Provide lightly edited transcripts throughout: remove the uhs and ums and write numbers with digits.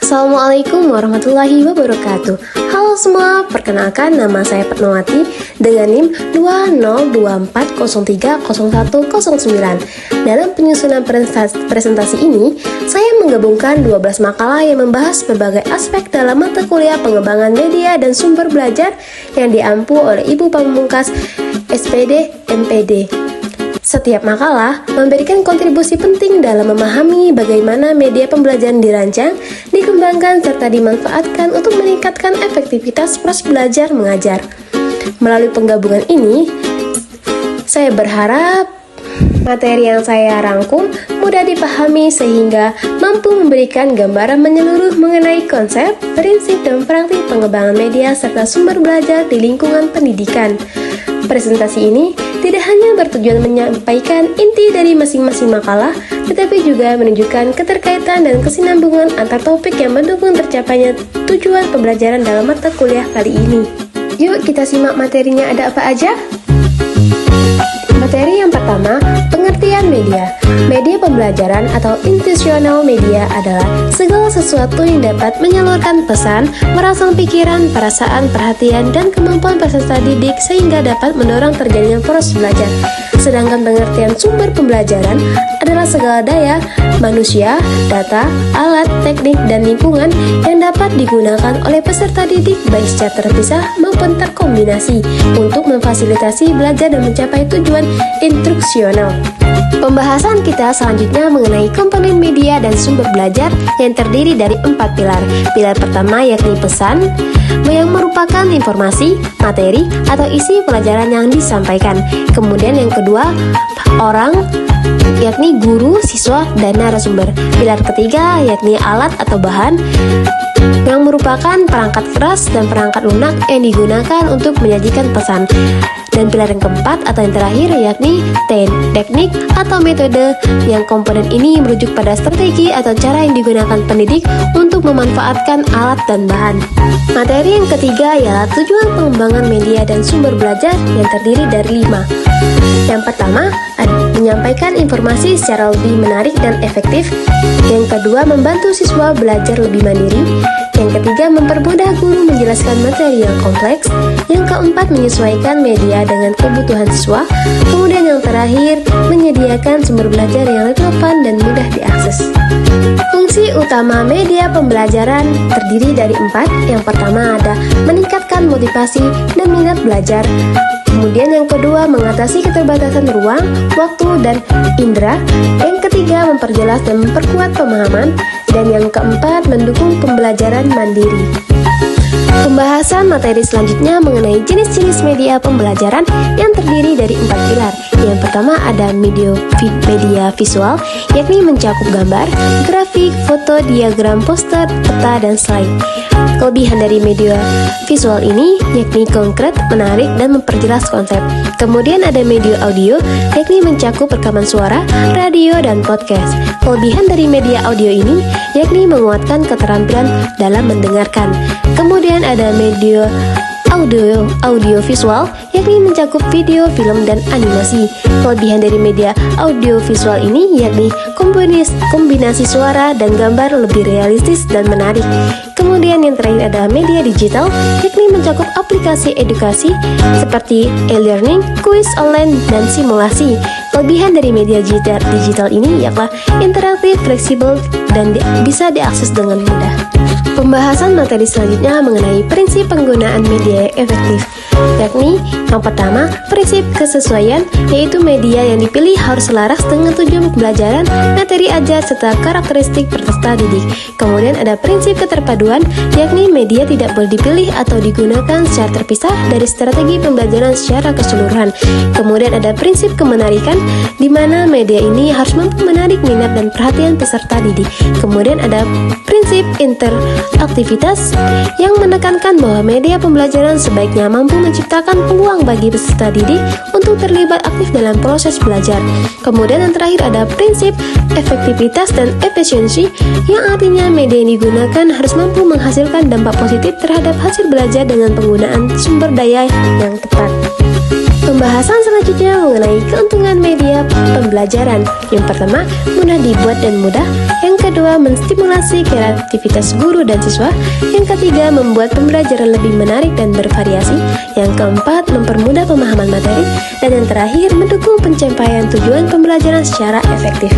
Assalamualaikum warahmatullahi wabarakatuh. Halo semua, perkenalkan nama saya Fatmawati dengan NIM 2024030109. Dalam penyusunan presentasi ini, saya menggabungkan 12 makalah yang membahas berbagai aspek dalam mata kuliah pengembangan media dan sumber belajar yang diampu oleh Ibu Pamungkas SPD MPD. Setiap makalah memberikan kontribusi penting dalam memahami bagaimana media pembelajaran dirancang, dikembangkan, serta dimanfaatkan untuk meningkatkan efektivitas proses belajar mengajar. Melalui penggabungan ini, saya berharap materi yang saya rangkum mudah dipahami sehingga mampu memberikan gambaran menyeluruh mengenai konsep, prinsip, dan praktik pengembangan media serta sumber belajar di lingkungan pendidikan. Presentasi ini tidak hanya bertujuan menyampaikan inti dari masing-masing makalah, tetapi juga menunjukkan keterkaitan dan kesinambungan antar topik yang mendukung tercapainya tujuan pembelajaran dalam mata kuliah kali ini. Yuk kita simak materinya ada apa aja? Materi yang pertama, pengertian media. Media pembelajaran atau institusional media adalah segala sesuatu yang dapat menyalurkan pesan, merangsang pikiran, perasaan, perhatian, dan kemampuan peserta didik sehingga dapat mendorong terjadinya proses belajar. Sedangkan pengertian sumber pembelajaran adalah segala daya, manusia, data, alat, teknik, dan lingkungan yang dapat digunakan oleh peserta didik baik secara terpisah maupun terkombinasi untuk memfasilitasi belajar dan mencapai tujuan instruksional. Pembahasan kita selanjutnya mengenai komponen media dan sumber belajar yang terdiri dari 4 pilar. Pilar pertama yakni pesan, yang merupakan informasi, materi, atau isi pelajaran yang disampaikan. Kemudian yang kedua, orang, yakni guru, siswa, dan narasumber. Pilar ketiga yakni alat atau bahan, yang merupakan perangkat keras dan perangkat lunak yang digunakan untuk menyajikan pesan. Dan pilar yang keempat atau yang terakhir yakni teknik atau metode, yang komponen ini merujuk pada strategi atau cara yang digunakan pendidik untuk memanfaatkan alat dan bahan. Materi yang ketiga ialah tujuan pengembangan media dan sumber belajar yang terdiri dari 5. Yang pertama, menyampaikan informasi secara lebih menarik dan efektif. Yang kedua, membantu siswa belajar lebih mandiri. Yang ketiga, mempermudah guru menjelaskan materi yang kompleks. Yang keempat, menyesuaikan media dengan kebutuhan siswa. Kemudian yang terakhir, menyediakan sumber belajar yang relevan dan mudah diakses. Fungsi utama media pembelajaran terdiri dari 4. Yang pertama ada meningkatkan motivasi dan minat belajar. Kemudian yang kedua, mengatasi keterbatasan ruang, waktu, dan indera. Yang ketiga, memperjelas dan memperkuat pemahaman. Dan yang keempat, mendukung pembelajaran mandiri. Pembahasan materi selanjutnya mengenai jenis-jenis media pembelajaran yang terdiri dari 4 pilar. Yang pertama ada media visual, yakni mencakup gambar, grafik, foto, diagram, poster, peta, dan slide. Kelebihan dari media visual ini yakni konkret, menarik, dan memperjelas konsep. Kemudian ada media audio, yakni mencakup rekaman suara, radio, dan podcast. Kelebihan dari media audio ini yakni menguatkan keterampilan dalam mendengarkan. Kemudian ada media audio visual, yakni mencakup video, film, dan animasi. Kelebihan dari media audio visual ini yakni kombinasi suara dan gambar lebih realistis dan menarik. Kemudian yang terakhir ada media digital, yakni mencakup aplikasi edukasi seperti e-learning, kuis online, dan simulasi. Kelebihan dari media digital ini yakni interaktif, fleksibel, dan bisa diakses dengan mudah. Pembahasan materi selanjutnya mengenai prinsip penggunaan media yang efektif, yakni yang pertama, prinsip kesesuaian, yaitu media yang dipilih harus selaras dengan tujuan pembelajaran, materi ajar, serta karakteristik peserta didik. Kemudian ada prinsip keterpaduan, yakni media tidak boleh dipilih atau digunakan secara terpisah dari strategi pembelajaran secara keseluruhan. Kemudian ada prinsip kemenarikan, di mana media ini harus mampu menarik minat dan perhatian peserta didik. Kemudian ada prinsip interaktivitas, yang menekankan bahwa media pembelajaran sebaiknya mampu menciptakan peluang bagi peserta didik untuk terlibat aktif dalam proses belajar. Kemudian yang terakhir ada prinsip efektivitas dan efisiensi, yang artinya media yang digunakan harus mampu menghasilkan dampak positif terhadap hasil belajar dengan penggunaan sumber daya yang tepat. Pembahasan selanjutnya mengenai keuntungan media pembelajaran. Yang pertama, mudah dibuat dan mudah. Yang kedua, menstimulasi kreativitas guru dan siswa. Yang ketiga, membuat pembelajaran lebih menarik dan bervariasi. Yang keempat, mempermudah pemahaman materi. Dan yang terakhir, mendukung pencapaian tujuan pembelajaran secara efektif.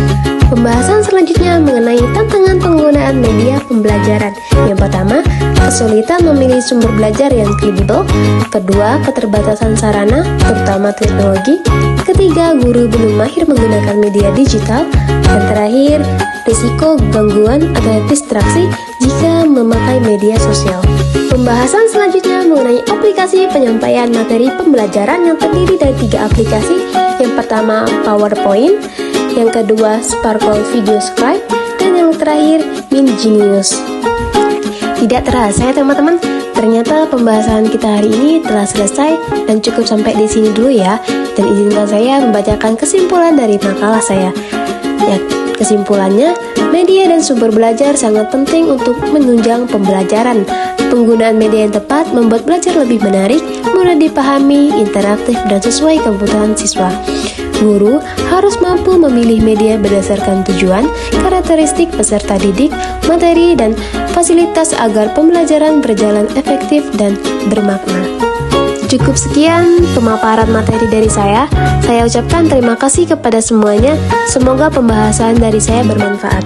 Pembahasan selanjutnya mengenai tantangan penggunaan media pembelajaran. Yang pertama, kesulitan memilih sumber belajar yang kredibel. Kedua, keterbatasan sarana, terutama teknologi. Ketiga, guru belum mahir menggunakan media digital. Dan terakhir, risiko gangguan atau distraksi jika memakai media sosial. Pembahasan selanjutnya mengenai aplikasi penyampaian materi pembelajaran yang terdiri dari 3 aplikasi. Yang pertama, PowerPoint. Yang kedua, Sparkle Video Scribe. Dan yang terakhir, MinGenius. Tidak terasa ya teman-teman, ternyata pembahasan kita hari ini telah selesai dan cukup sampai di sini dulu ya. Dan izinkan saya membacakan kesimpulan dari makalah saya. Ya, kesimpulannya, media dan sumber belajar sangat penting untuk menunjang pembelajaran. Penggunaan media yang tepat membuat belajar lebih menarik, mudah dipahami, interaktif, dan sesuai kebutuhan siswa. Guru harus mampu memilih media berdasarkan tujuan, karakteristik peserta didik, materi, dan fasilitas agar pembelajaran berjalan efektif dan bermakna. Cukup sekian pemaparan materi dari saya. Saya ucapkan terima kasih kepada semuanya. Semoga pembahasan dari saya bermanfaat.